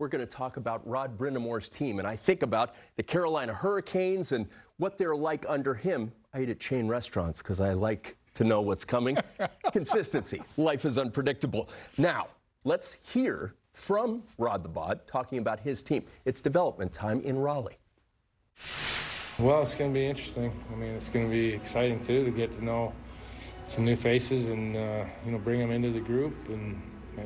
we're going to talk about Rod Brind'Amour's team. And I think about the Carolina Hurricanes and what they're like under him. I eat at chain restaurants because I like to know what's coming. Consistency. Life is unpredictable. Now, let's hear from Rod the Bod talking about his team. It's development time in Raleigh. Well, it's going to be interesting. I mean, it's going to be exciting, too, to get to know some new faces and, bring them into the group. And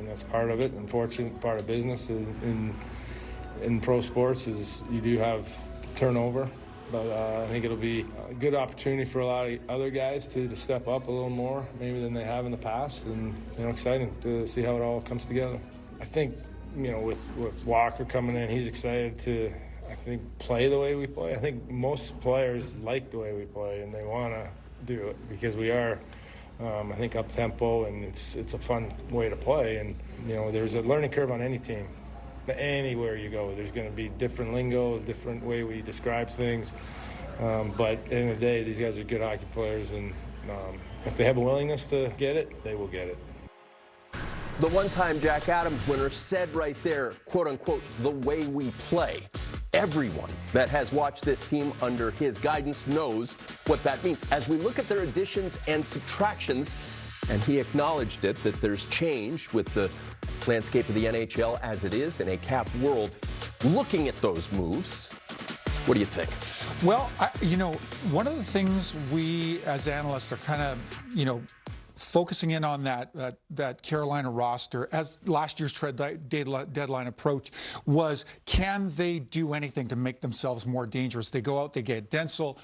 that's part of it. Unfortunate part of business in pro sports is you do have turnover. But I think it'll be a good opportunity for a lot of other guys to step up a little more maybe than they have in the past. And, exciting to see how it all comes together. I think, with Walker coming in, he's excited to, I think, play the way we play. I think most players like the way we play, and they want to do it because we are, I think, up-tempo, and it's a fun way to play. And, there's a learning curve on any team. Anywhere you go, there's going to be different lingo, different way we describe things. But at the end of the day, these guys are good hockey players, and if they have a willingness to get it, they will get it. The one-time Jack Adams winner said right there, quote-unquote, the way we play. Everyone that has watched this team under his guidance knows what that means. As we look at their additions and subtractions, and he acknowledged it, that there's change with the landscape of the NHL as it is in a cap world. Looking at those moves, what do you think? Well, one of the things we as analysts are kind of, focusing in on that Carolina roster as last year's trade deadline approach was, can they do anything to make themselves more dangerous? They go out, they get Guentzel,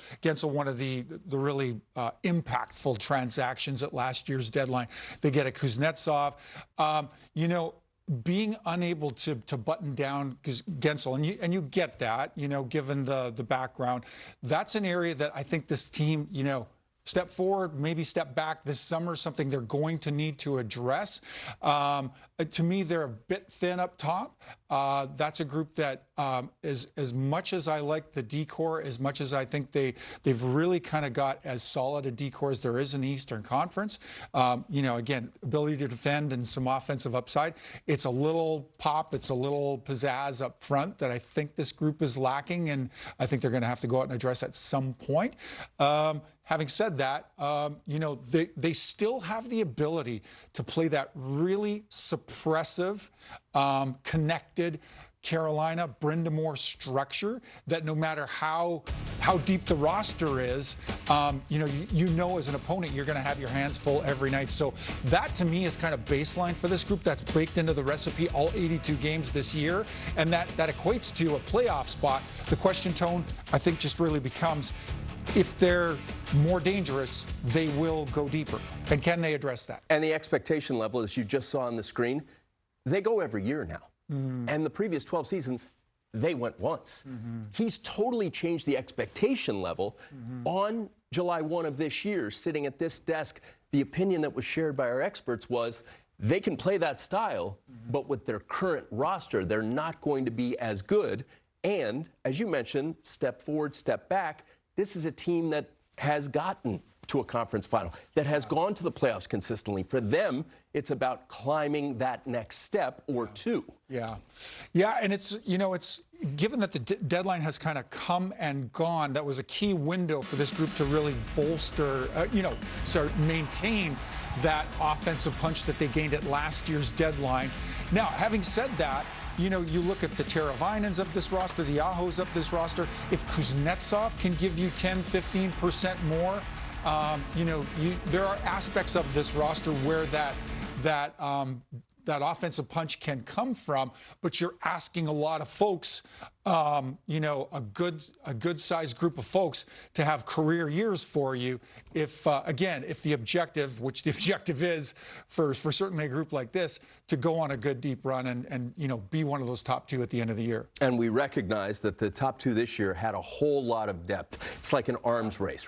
one of the really impactful transactions at last year's deadline. They get a Kuznetsov. Being unable to button down Guentzel, and you get that, given the background, that's an area that I think this team, step forward, maybe step back this summer, something they're going to need to address. To me, they're a bit thin up top. That's a group that, as much as I like the decor, as much as I think they've really kind of got as solid a decor as there is in the Eastern Conference. Again, ability to defend and some offensive upside. It's a little pop, it's a little pizzazz up front that I think this group is lacking, and I think they're going to have to go out and address at some point. Having said that, they still have the ability to play that really suppressive, connected Carolina Brind'Amour structure that no matter how deep the roster is, as an opponent, you're going to have your hands full every night. So that to me is kind of baseline for this group. That's baked into the recipe all 82 games this year, and that equates to a playoff spot. The question, Tone, I think just really becomes, if they're more dangerous, they will go deeper. And can they address that? And the expectation level, as you just saw on the screen, they go every year now. And the previous 12 seasons, they went once. He's totally changed the expectation level. On July 1 of this year, sitting at this desk, the opinion that was shared by our experts was they can play that style, but with their current roster, they're not going to be as good. And, as you mentioned, step forward, step back, this is a team that has gotten to a conference final, that has gone to the playoffs consistently. For them, it's about climbing that next step or two. Yeah, and it's given that the deadline has kind of come and gone, that was a key window for this group to really bolster, maintain that offensive punch that they gained at last year's deadline. Now, having said that, you look at the Teravainens of this roster, the Ahos of this roster. If Kuznetsov can give you 10, 15% more, there are aspects of this roster where that offensive punch can come from, but you're asking a lot of folks, a good sized group of folks to have career years for you. If the objective, which the objective is for certainly a group like this, to go on a good deep run and be one of those top two at the end of the year. And we recognize that the top two this year had a whole lot of depth. It's like an arms race.